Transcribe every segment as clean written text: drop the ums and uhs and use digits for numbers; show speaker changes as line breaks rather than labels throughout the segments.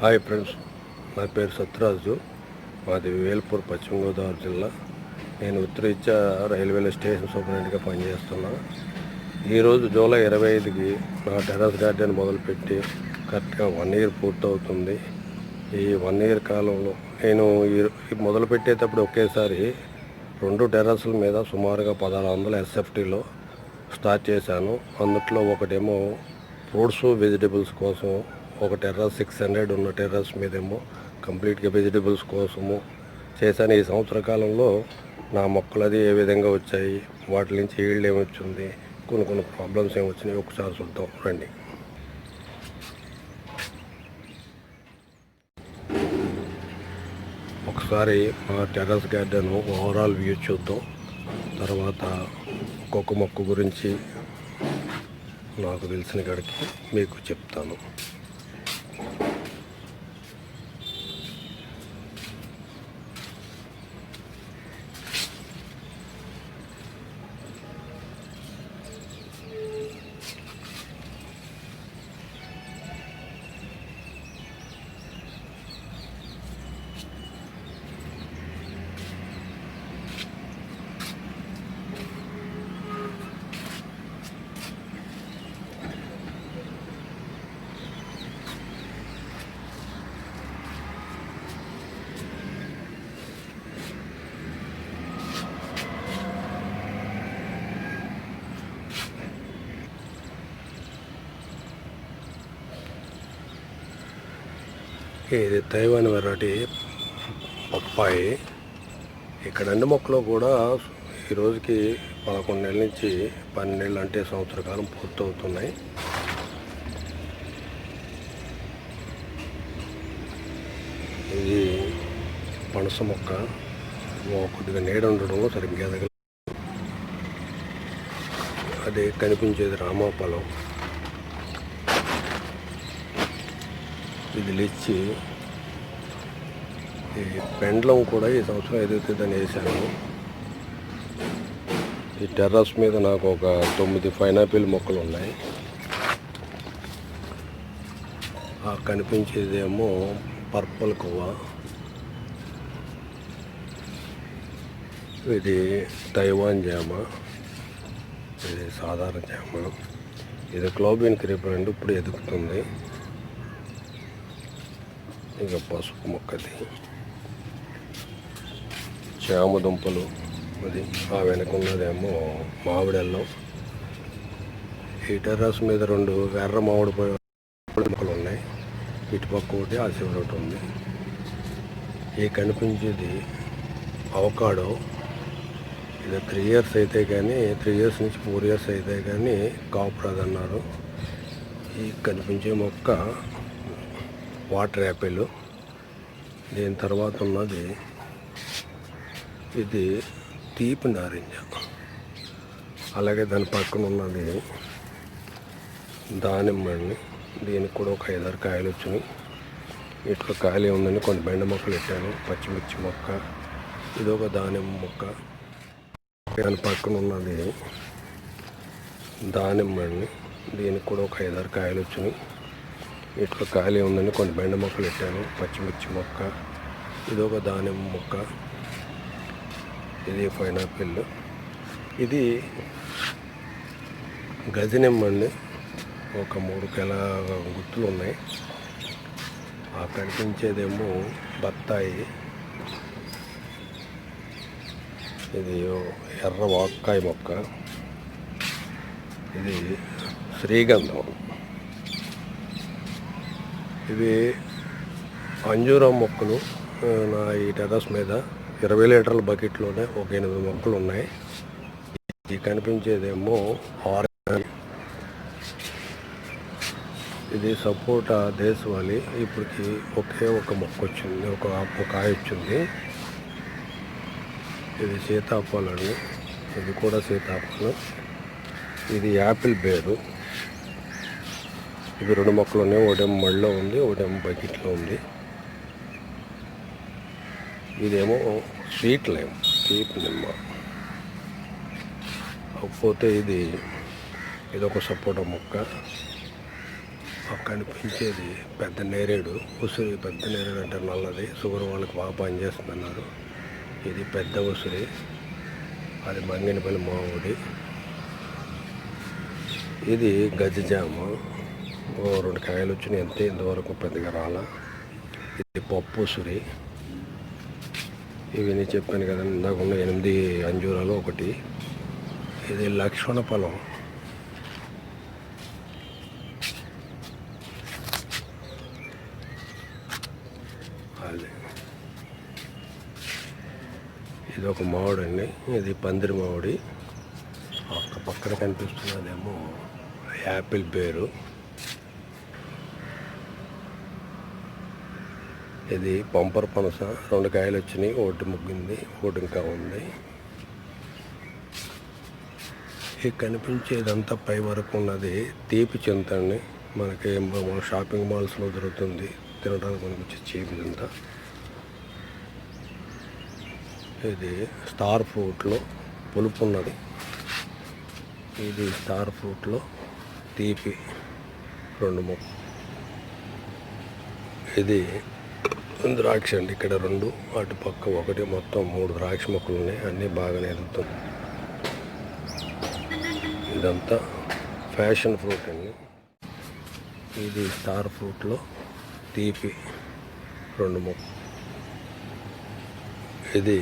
Hi friends, నా పేరు సత్యరాజు. మాది వేల్పూర్, పశ్చిమ గోదావరి జిల్లా. నేను ఉత్తరీత్యా రైల్వేలో స్టేషన్ సూపరింటెండెంట్గా పనిచేస్తున్నా. ఈరోజు జూలై 25కి నా టెర్రస్ గార్డెన్ మొదలుపెట్టి కరెక్ట్గా 1 ఇయర్ పూర్తవుతుంది. ఈ 1 ఇయర్ కాలంలో నేను మొదలుపెట్టేటప్పుడు ఒకేసారి 2 టెర్రస్ల మీద సుమారుగా 1600 SFTలో స్టార్ట్ చేశాను. అందుట్లో ఒకటేమో ఫ్రూట్స్ వెజిటబుల్స్ కోసం, ఒక టెర్రస్ 600 ఉన్న టెర్రస్ మీదేమో కంప్లీట్గా వెజిటబుల్స్ కోసము చేశాను. ఈ సంవత్సర కాలంలో నా మొక్కలది ఏ విధంగా వచ్చాయి, వాటి నుంచి ఈల్డ్ ఏమొచ్చింది, కొన్ని ప్రాబ్లమ్స్ ఏమొచ్చినాయి ఒకసారి చూద్దాం రండి. ఒకసారి మా టెర్రస్ గార్డెన్ ఓవరాల్ వ్యూ చూద్దాం. తర్వాత ఒక్కొక్క మొక్క గురించి నాకు తెలిసిన కాడికి మీకు చెప్తాను. ఇది తైవాన్ వెరైటీ పప్పాయి. ఇక్కడ అన్ని మొక్కలు కూడా ఈరోజుకి 11 నెలల నుంచి 12 నెలలు, అంటే సంవత్సర కాలం పూర్తవుతున్నాయి. ఇది పనస మొక్క. కొద్దిగా నీడ ఉండడంలో సరిగ్గా ఎదగలేదు. అది కనిపించేది రామాఫలం. ఇది లిచ్చి. ఈ పెండ్లం కూడా ఈ సంవత్సరం ఎదుగుతుందని వేసాను. ఈ టెర్రస్ మీద నాకు ఒక 9 పైనాపిల్ మొక్కలు ఉన్నాయి. ఆ కనిపించేదేమో పర్పుల్ కొవ్వ. ఇది తైవాన్ జామ, ఇది సాధారణ జామ. ఇది క్లోబిన్ క్రీపర్ అండి, ఇప్పుడు ఎదుగుతుంది. ఇక పసుపు మొక్కది, చామ దుంపలు. అది ఆ వెనకున్నదేమో మామిడెల్లం. ఈ టెర్రస్ మీద 2 ఎర్ర మామిడి మొక్కలు ఉన్నాయి. ఇటుపక్క ఒకటి, ఆ చివరి ఒకటి ఉంది. ఈ కనిపించేది అవకాడో. ఇది 3 ఇయర్స్ అయితే కానీ, 3 ఇయర్స్ నుంచి 4 ఇయర్స్ అయితే కానీ కాపు రాదన్నారు. ఈ కనిపించే మొక్క వాటర్ యాపిల్. దీని తర్వాత ఉన్నది ఇది తీపి నారింజ. అలాగే దాని పక్కన ఉన్నది దానిమ్మండి. దీనికి కూడా ఒక 5-6 కాయలు వచ్చినాయి. ఇట్లా ఖాళీ ఉందని కొన్ని బెండ మొక్కలు పెట్టాను. పచ్చిమిర్చి మొక్క, ఇది ఒక దానిమ్మ మొక్క. దాని పక్కన ఉన్నది దానిమ్మండి. దీనికి కూడా ఒక 5-6 కాయలు వచ్చినాయి. ఇట్లా ఖాళీ ఉందని కొన్ని బెండ మొక్కలు పెట్టాను. పచ్చిమిర్చి మొక్క, ఇది ఒక దానిమ్మ మొక్క, ఇది పైనాపిల్. ఇది గజనిమ్మండి. ఒక 3 కెల గుత్తులు ఉన్నాయి. ఆ కనిపించేదేమో బత్తాయి. ఇది ఎర్ర వాక్కాయ మొక్క. ఇది శ్రీగంధం. ఇవి అంజూరం మొక్కలు. నా ఈ టెర్రస్ మీద 20 లీటర్ల బకెట్లోనే ఒక 8 మొక్కలు ఉన్నాయి. ఇది కనిపించేదేమో ఆరెంజ్. ఇది సపోటా దేశవాళీ. ఇప్పటికి ఒకే ఒక మొక్క వచ్చింది, ఒక కాయ వచ్చింది. ఇది సీతాఫలం. ఇది కూడా సీతాఫలం. ఇది యాపిల్ బేరు. ఇవి 2 మొక్కలు ఉన్నాయి. ఒకటేమో మళ్ళీ ఉంది, ఒకటేమో బకెట్లో ఉంది. ఇదేమో స్వీట్ లైమ్, తీపి నిమ్మ. కాకపోతే ఇది ఒక సపోటా మొక్క. కనిపించేది పెద్ద నేరేడు, ఉసిరి. పెద్ద నేరేడు అంటే నల్లది, షుగర్ వాళ్ళకి బాగా పనిచేస్తుంది అన్నారు. ఇది పెద్ద ఉసిరి, అది మంగినపల్లి మామిడి. ఇది గజజామ, 2 కాయలు వచ్చినాయి అంతే, ఇంతవరకు పెద్దగా రాలా. ఇది పప్పు ఉసిరి. ఇవి నేను చెప్పాను కదండి ఇందాక ఉన్న 8 అంజూరాలు ఒకటి. ఇది లక్ష్మణ ఫలం. అది ఇది ఒక మామిడి అండి, ఇది పందిరి మామిడి. పక్కన కనిపిస్తున్నదేమో యాపిల్ బేరు. ఇది పంపర్ పనస, 2 కాయలు వచ్చినాయి, ఒకటి ముగ్గింది, ఒకటి ఇంకా ఉంది. ఈ కనిపించేదంతా పై వరకు ఉన్నది తీపి చింత అండి. మనకి షాపింగ్ మాల్స్లో దొరుకుతుంది, తినడానికి కనిపించే చీప్ ఇదంతా. ఇది స్టార్ ఫ్రూట్లో పులుపు ఉన్నది. ఇది స్టార్ ఫ్రూట్లో తీపి 2 మొక్కలు. ఇది ద్రాక్ష అండి, ఇక్కడ 2, అటు పక్క 1, మొత్తం 3 ద్రాక్ష మొక్కలు ఉన్నాయి. అన్నీ బాగానే ఎదుగుతాయి. ఇదంతా ఫ్యాషన్ ఫ్రూట్ అండి. ఇది స్టార్ ఫ్రూట్లో తీపి 2 మొక్కలు. ఇది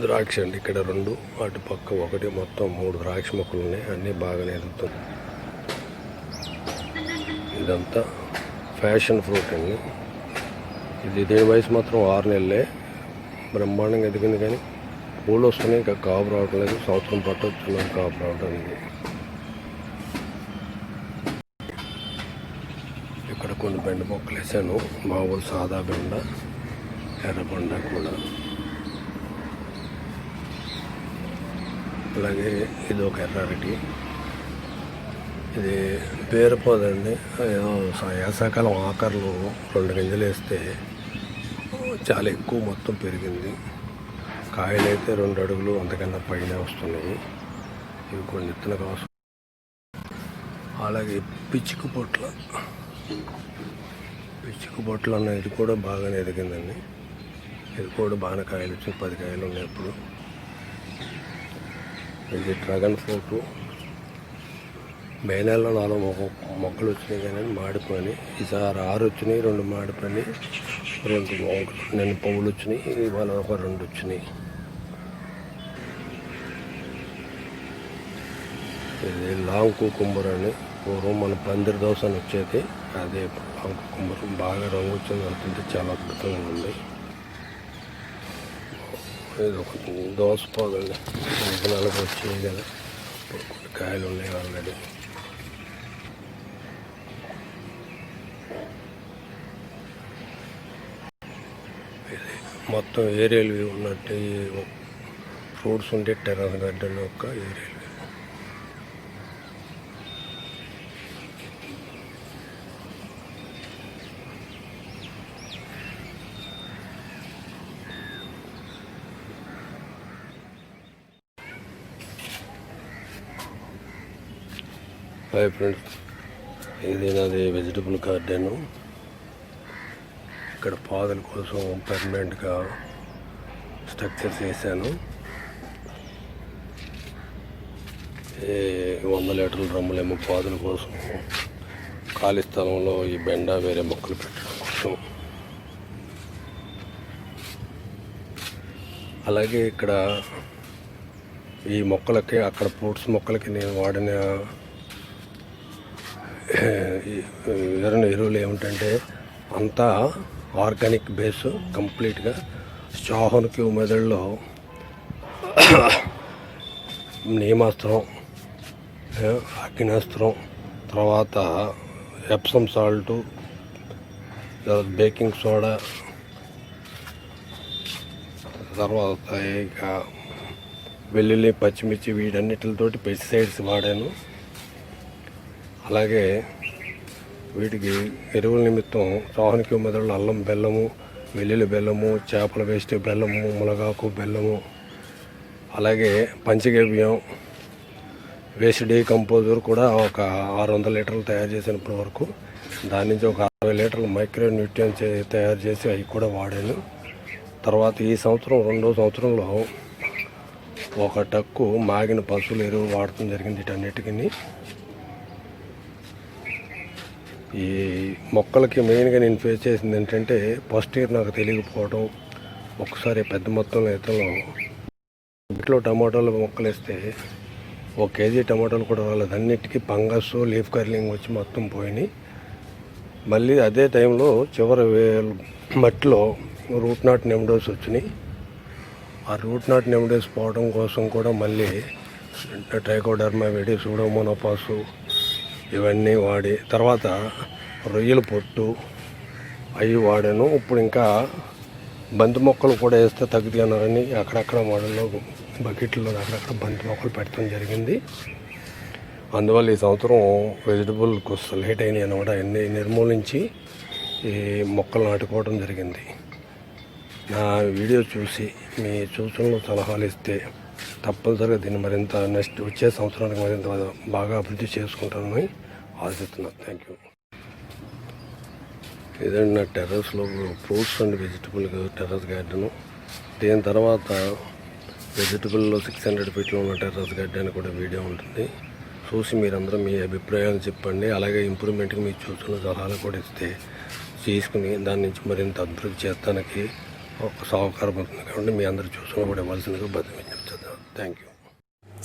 ద్రాక్ష అండి, ఇక్కడ 2, అటు పక్క 1, మొత్తం 3 ద్రాక్ష మొక్కలు ఉన్నాయి. అన్నీ బాగానే ఎదుగుతాయి. ఇదంతా ఫ్యాషన్ ఫ్రూట్ అండి. దీని వయసు మాత్రం 6 నెలలే, బ్రహ్మాండంగా ఎదిగింది. కానీ పూలు వస్తున్నాయి, ఇంకా కాపు రావటం లేదు. సంవత్సరం పట్టొచ్చున్నాం కాపు రావడానికి. ఇక్కడ కొన్ని బెండ మొక్కలు వేసాను, మామూలు సాదా బెండ, ఎర్రబండ కూడా. అలాగే ఇది ఒక ఎర్రటి, ఇది పేరుపోదండి. ఏదో వేసాకాలం ఆఖర్లు 2 గింజలు వేస్తే చాలా ఎక్కువ మొత్తం పెరిగింది. కాయలు అయితే 2 అడుగులు అంతకన్నా పైన వస్తున్నాయి. ఇవి కొన్ని విత్తన కోసం. అలాగే పిచ్చుకు పొట్ల అన్న ఇది కూడా బాగానే ఎదిగిందండి. ఇది కూడా బాగానే కాయలు వచ్చి 10 కాయలు ఉన్నాయి ఇప్పుడు. ఇది డ్రాగన్ ఫ్రూట్. మే నెలలో 4 మొక్కలు వచ్చినాయి కానీ మాడిపోయి, ఈసారి 6 వచ్చినాయి, 2 మాడిపోయి, 2 నేను పువ్వులు వచ్చినాయి. ఇవాళ ఒక 2 వచ్చినాయి. ఇది లాంగ్ కుకుంబర్ అని, పూర్వం మన పందిరి దోశ అని వచ్చేది, అదే లాంగ్ కుకుంబర్. బాగా రంగు వచ్చింది, అంటుంటే చాలా అద్భుతంగా ఉంది. ఇది ఒక దోశ పోగండి, 4 వచ్చాయి కదా, కొన్ని కాయలు ఉన్నాయి ఆల్రెడీ. మొత్తం ఏరియాలు ఉన్నట్టు ఫ్రూట్స్ ఉంటే టెర్రస్ గార్డెన్ యొక్క ఏరియాలు. హాయ్ ఫ్రెండ్స్, ఇది నాది వెజిటబుల్ గార్డెను. ఇక్కడ పాదుల కోసం పర్మనెంట్గా స్ట్రక్చర్స్ వేసాను. 100 లీటర్ల డ్రమ్ములేమో పాదుల కోసం, ఖాళీ స్థలంలో ఈ బెండ వేరే మొక్కలు పెట్టడం కోసం. అలాగే ఇక్కడ ఈ మొక్కలకి, అక్కడ ఫ్రూట్స్ మొక్కలకి నేను వాడిన ఎరువులు ఏమిటంటే అంతా ఆర్గానిక్ బేస్ కంప్లీట్గా. చాహోన్కి మెదడులో నీమాస్త్రం, అగ్నాస్త్రం, తర్వాత ఎప్సమ్ సాల్టు, తర్వాత బేకింగ్ సోడా, తర్వాత ఇక వెల్లుల్లి, పచ్చిమిర్చి, వీటన్నిటితోటి పెస్టిసైడ్స్ వాడాను. అలాగే వీటికి ఎరువుల నిమిత్తం చాహోన్కి మెదడులో అల్లం బెల్లము, వెల్లుల్లి బెల్లము, చేపల వేస్ట్ బెల్లము, మునగాకు బెల్లము, అలాగే పంచగవ్యం, వేస్ట్ డీకంపోజర్ కూడా ఒక 600 లీటర్లు తయారు చేసినప్పటి వరకు. దాని నుంచి ఒక 60 లీటర్లు మైక్రో న్యూట్రియన్స్ తయారు చేసి అవి కూడా వాడాను. తర్వాత ఈ సంవత్సరం 2వ సంవత్సరంలో ఒక టక్కు మాగిన పశువుల ఎరువు వాడటం జరిగింది. వీటన్నిటికీ ఈ మొక్కలకి మెయిన్గా నేను ఫేస్ చేసింది ఏంటంటే, ఫస్ట్ ఇయర్ నాకు తెలియకపోవడం, ఒకసారి పెద్ద మొత్తంలో ఇతలో ఇంట్లో టమాటాలు మొక్కలు వేస్తే 1 కేజీ టమాటాలు కూడా రాలేదు. అన్నిటికీ ఫంగస్, లీఫ్ కర్లింగ్ వచ్చి మొత్తం పోయినాయి. మళ్ళీ అదే టైంలో చివరి మట్టిలో రూట్ నాట్ నెమడోస్ వచ్చినాయి. ఆ రూట్ నాట్ నెమడోస్ పోవడం కోసం కూడా మళ్ళీ ట్రైకోడర్మా విడి, సూడోమోనోపాసు ఇవన్నీ వాడి, తర్వాత రొయ్యల పొట్టు అవి వాడాను. ఇప్పుడు ఇంకా బంతి మొక్కలు కూడా వేస్తే తగ్గుతున్నారని అక్కడక్కడ మోడల్లో బకెట్లో అక్కడక్కడ బంతి మొక్కలు పెట్టడం జరిగింది. అందువల్ల ఈ సంవత్సరం వెజిటబుల్ కొంచెం లేట్ అయినాయి అన్నమాట. అన్ని నిర్మూలించి ఈ మొక్కలు నాటుకోవడం జరిగింది. నా వీడియో చూసి మీ సూచనలు సలహాలు ఇస్తే తప్పనిసరిగా దీన్ని మరింత నెక్స్ట్ వచ్చే సంవత్సరానికి మరింత బాగా అభివృద్ధి చేసుకుంటానని ఆశిస్తున్నాను. Thank you. ఇదండి నా టెర్రస్లో fruits and vegetable terrace garden. దీని తర్వాత వెజిటబుల్లో 600 ఫీట్లో ఉన్న టెర్రస్ గార్డెన్ కూడా వీడియో ఉంటుంది. చూసి మీరందరూ మీ అభిప్రాయాలు చెప్పండి. అలాగే ఇంప్రూవ్మెంట్కి మీ సూచనలు సలహాలు కూడా ఇస్తే తీసుకుని దాని నుంచి మరింత అభివృద్ధి చేస్తానికి ఒక సహకారం అవుతుంది. కాబట్టి మీ అందరి సూచనలు కూడా ఇవ్వాల్సిందిగా విజ్ఞప్తిస్తాను. Thank you.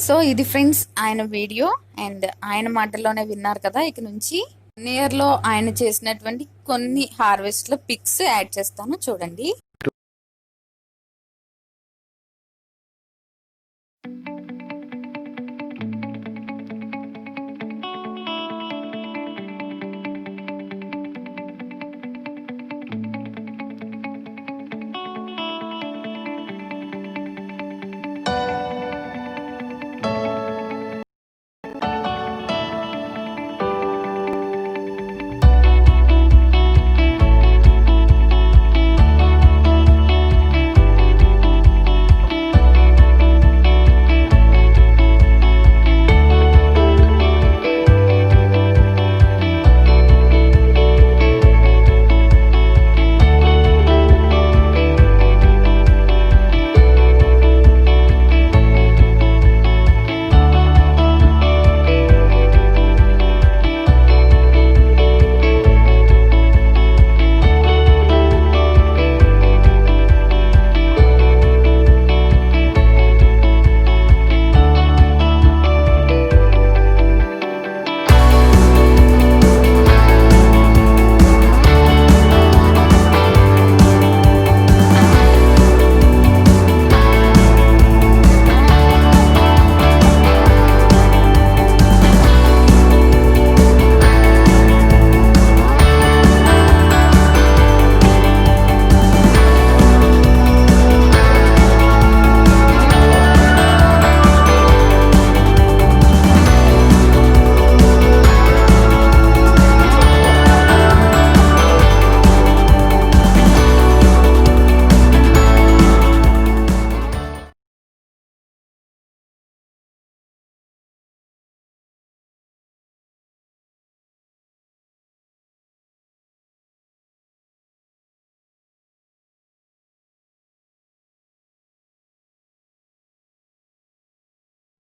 సో ఇది ఫ్రెండ్స్ ఆయన వీడియో అండ్ ఆయన మాటల్లోనే విన్నారు కదా. ఇక నుంచి నియర్ లో ఆయన చేసినటువంటి కొన్ని హార్వెస్ట్ లో పిక్స్ యాడ్ చేస్తాను, చూడండి.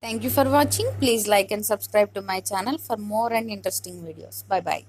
Thank you for watching. Please like and subscribe to my channel for more and interesting videos. Bye bye.